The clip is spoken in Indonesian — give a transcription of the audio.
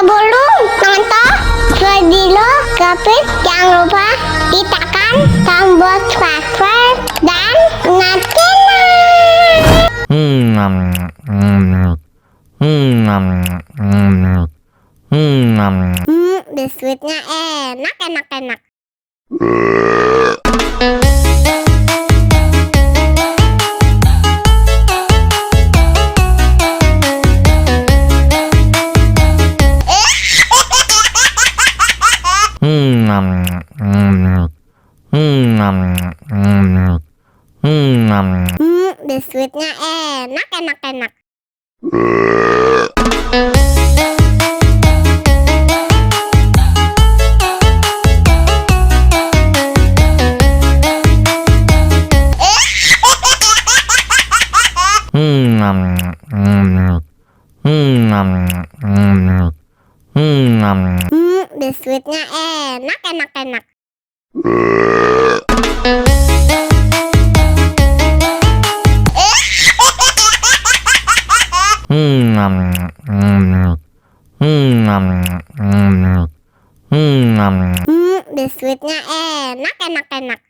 Sebelum nonton video Gapit, jangan lupa ditekan tombol subscribe dan nyalakan. Biskuitnya enak. Biskuitnya enak. Biskuitnya enak. Biskuitnya enak.